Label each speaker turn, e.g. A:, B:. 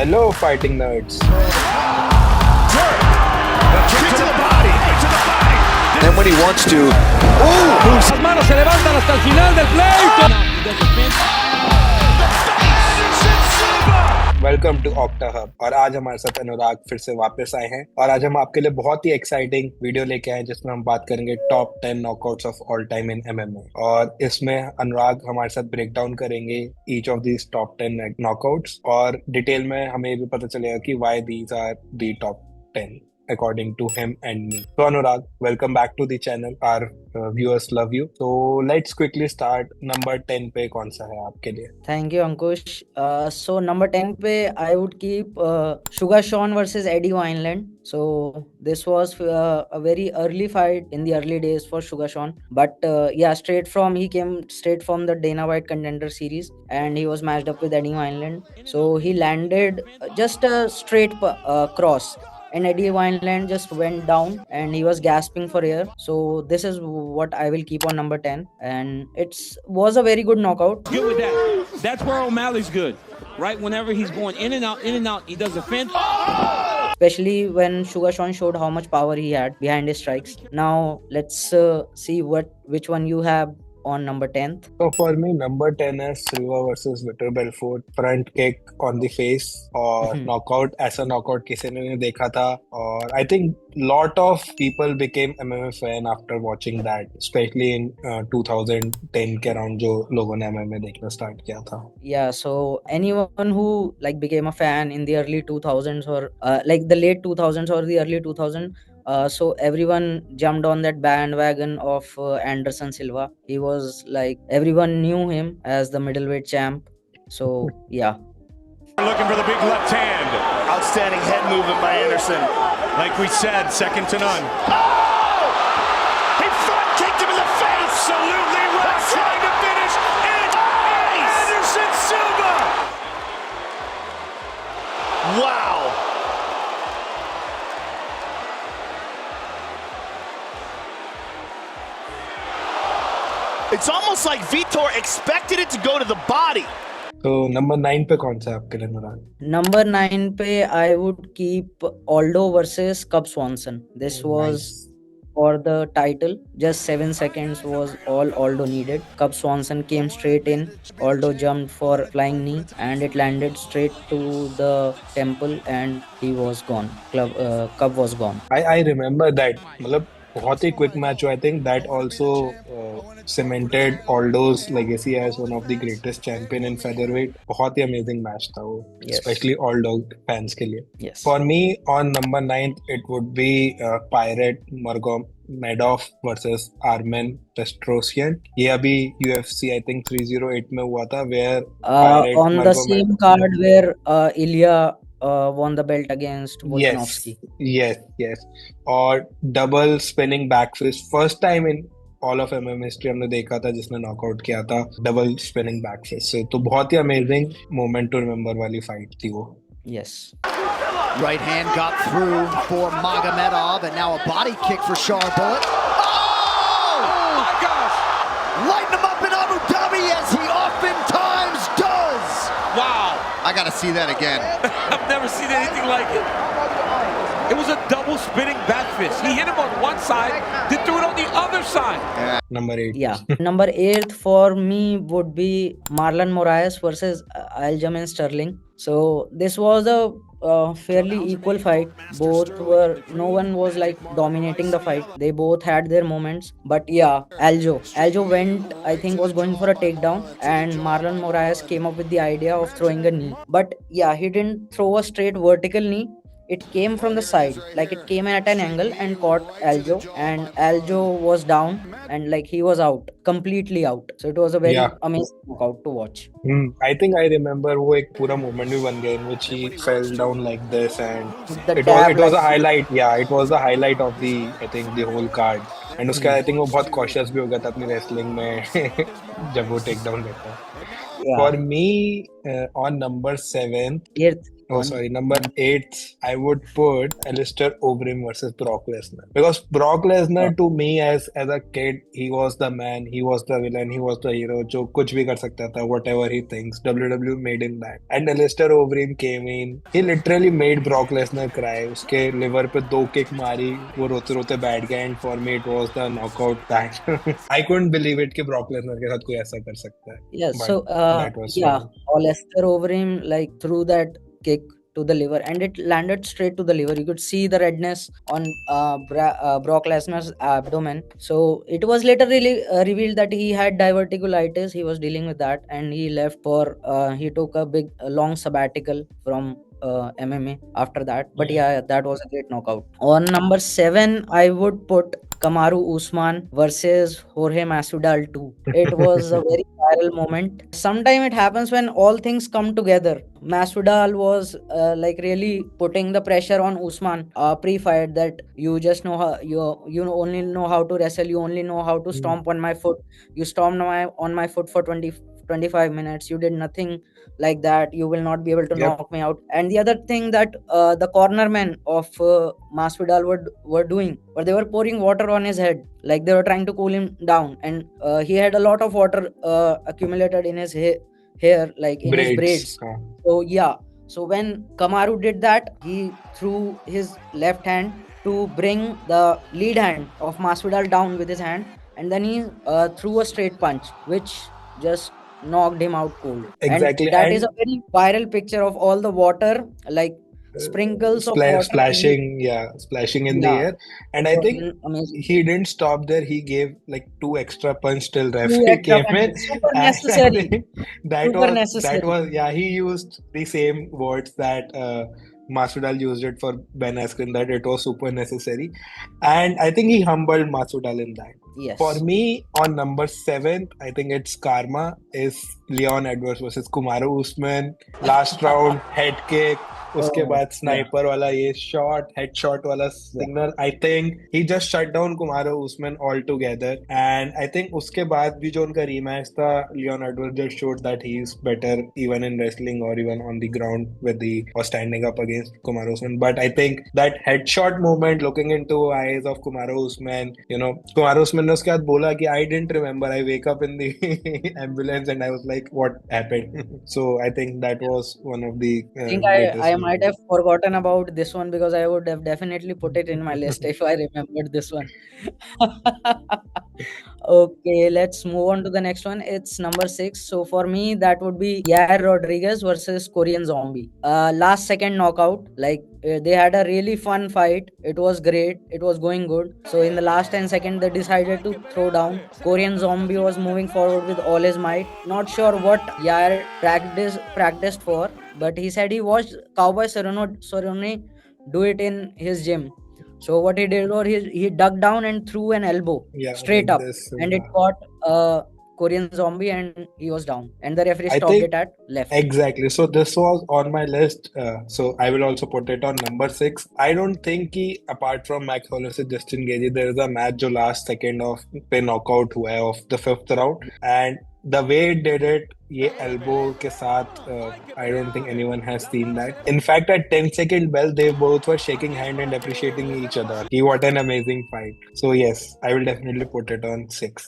A: Hello, fighting nerds.
B: Then when he wants to,
C: Las manos se levantan hasta el final del play.
A: Welcome to Octa Hub. और आज हमारे साथ अनुराग फिर से वापस आए हैं और आज हम आपके लिए बहुत ही एक्साइटिंग वीडियो लेके आए हैं जिसमें हम बात करेंगे top 10 knockouts of all time in MMA. और इसमें अनुराग हमारे साथ ब्रेक डाउन करेंगे each of these top 10 knockouts और डिटेल में हमें ये भी पता चलेगा कि why these are the top 10 according to him and me. So Anurag, welcome back to the channel. Our viewers love you. So let's quickly start. Number 10 पे कौन सा है आपके लिए?
D: Thank you, Ankush. So number 10 पे I would keep Sugar Sean versus Eddie Wineland. So this was a very early fight in the early days for Sugar Sean. But he came straight from the Dana White Contender Series and he was matched up with Eddie Wineland. So he landed just a straight cross. And Eddie Wineland just went down and he was gasping for air. So this is what I will keep on number 10. And it was a very good knockout.
C: Good with that. That's where O'Malley's good. Right? Whenever he's going in and out, he does a fence.
D: Especially when Sugar Sean showed how much power he had behind his strikes. Now let's see which one you have on number 10th.
A: So for me, number 10 is Silva versus Vitor Belfort. Front kick on the face और knockout, ऐसा knockout किसी ने नहीं देखा था और I think lot of people became MMA fan after watching that, especially in 2010 के around जो लोगों ने MMA देखना start किया था.
D: Yeah, so anyone who like became a fan in the early 2000s or like the late 2000s or the early 2000s. So everyone jumped on that bandwagon of Anderson Silva. He was like, everyone knew him as the middleweight champ. So yeah.
E: Looking for the big left hand. Outstanding head movement by Anderson. Like we said, second to none. Oh! He front kicked him in the face. Absolutely right. Trying to finish. It is Anderson Silva. Wow. It's almost like Vitor expected it to go to the body.
A: So number 9 पे कौन सा है आपके लिए अनुराग?
D: Number 9 पे I would keep Aldo versus Cub Swanson. This was for the title. Just 7 seconds was all Aldo needed. Cub Swanson came straight in. Aldo jumped for flying knee and it landed straight to the temple and he was gone. Cub was gone.
A: I remember that. मतलब बहुत ही quick match हुआ. I think that also cemented Aldo's legacy as one of the greatest champion in featherweight. बहुत ही amazing match था वो, especially Aldo fans के लिए.
D: Yes.
A: For me, on number 9 it would be Pirate Magomedov versus Armen Petrosyan. ये अभी UFC I think 308 में हुआ था where
D: on the same card where Ilya won the belt against Volkanovski.
A: Yes. और double spinning back fist, first time in all of MMA history हमने देखा था जिसने नॉकआउट किया था double spinning back fist से. तो बहुत ही amazing moment to remember वाली fight थी वो.
D: Yes.
F: Right hand got through for Magomedov and now a body kick for Sean Bullitt. Oh my gosh! Lighten him up in Abu Dhabi as he oftentimes does.
C: Wow.
F: I gotta see that again.
C: I've never seen anything like it. It was a double spinning back fist. He hit him on one side, then threw it on the other side.
A: Number 8.
D: Yeah. Number 8 for me would be Marlon Moraes versus Aljamain Sterling. So this was a fairly equal fight. No one was like dominating the fight. They both had their moments. But yeah, Aljo went, I think was going for a takedown and Marlon Moraes came up with the idea of throwing a knee. But yeah, he didn't throw a straight vertical knee. It came from the side, like it came at an angle and caught Aljo, and Aljo was down and like he was out, completely out. So it was a very amazing knockout to watch.
A: I think I remember वो एक पूरा moment भी बन गया in which he fell down like this and it was a highlight. Yeah, it was the highlight of the I think the whole card. And उसके I think वो बहुत cautious भी हो गया था अपनी wrestling में जब वो take down लेता. For me, on number 7, Oh, sorry. Number 8, I would put Alistair Overeem versus Brock Lesnar. Because Brock Lesnar, to me, as a kid, he was the man, he was the villain, he was the hero. जो कुछ भी कर सकता था, whatever he thinks. WWE made him that. And Alistair Overeem came in. He literally made Brock Lesnar cry. उसके liver पे 2 kick मारी, वो रोते रोते बैठ गया. And for me, it was the knockout that I couldn't believe it कि Brock Lesnar के साथ कोई ऐसा कर सकता है.
D: Yeah,
A: But
D: so
A: that was
D: yeah, Alistair Overeem like threw that kick to the liver and it landed straight to the liver. You could see the redness on Brock Lesnar's abdomen. So it was later really revealed that he had diverticulitis. He was dealing with that and he left for he took a long sabbatical from MMA after that. But yeah, that was a great knockout. On number 7, I would put Kamaru Usman versus Jorge Masvidal 2. It was a very viral moment. Sometimes it happens when all things come together. Masvidal was like really putting the pressure on Usman pre-fight that you just know how you only know how to wrestle, you only know how to stomp on my foot. You stomped on my foot for 25 minutes. You did nothing like that. You will not be able to knock me out. And the other thing that the cornermen of Masvidal were doing, but they were pouring water on his head, like they were trying to cool him down. And he had a lot of water accumulated in his hair, like in his braids. So yeah, so when Kamaru did that, he threw his left hand to bring the lead hand of Masvidal down with his hand, and then he threw a straight punch, which just knocked him out cold.
A: Exactly.
D: And that is a very viral picture of all the water, like sprinkles of water
A: splashing in the air. And I think he didn't stop there. He gave like 2 extra punch till referee came in.
D: Super necessary.
A: That was he used the same words that Masvidal used it for Ben Askren, that it was super necessary. And I think he humbled Masvidal in that.
D: Yes.
A: For me, on number 7, I think it's karma, is Leon Edwards versus Kamaru Usman. Last round, head kick. उसके बाद sniper वाला ये shot, headshot वाला signal. I think he just shut down Kamaru Usman all together. And I think उसके बाद भी जो उनका रीमैच था, Leon Edwards just showed that he is better even in wrestling और even on the ground with the और standing up against Kamaru Usman. But I think that headshot movement, looking into eyes of Kamaru Usman, you know, Kamaru Usman ने उसके बाद बोला कि I didn't remember, I wake up in the ambulance and I was like what happened. So I think that was one of the
D: I might have forgotten about this one because I would have definitely put it in my list if I remembered this one. Okay, let's move on to the next one. It's number 6. So for me, that would be Yair Rodriguez versus Korean Zombie. Last second knockout. Like they had a really fun fight. It was great. It was going good. So in the last 10 seconds, they decided to throw down. Korean Zombie was moving forward with all his might. Not sure what Yair practiced for, but he said he watched Cowboy Cerrone do it in his gym. So what he did was he ducked down and threw an elbow straight up, and it caught Korean Zombie and he was down. And the referee stopped it at left.
A: Exactly. So this was on my list. So I will also put it on number 6. I don't think कि apart from Max Holloway से Justin Gaethje, there is a match जो last second of पे knockout हुआ है of the 5th round. And the way it did it, ये elbow के साथ, I don't think anyone has seen that. In fact, at 10-second bell, they both were shaking hand and appreciating each other. What an amazing fight. So yes, I will definitely put it on 6.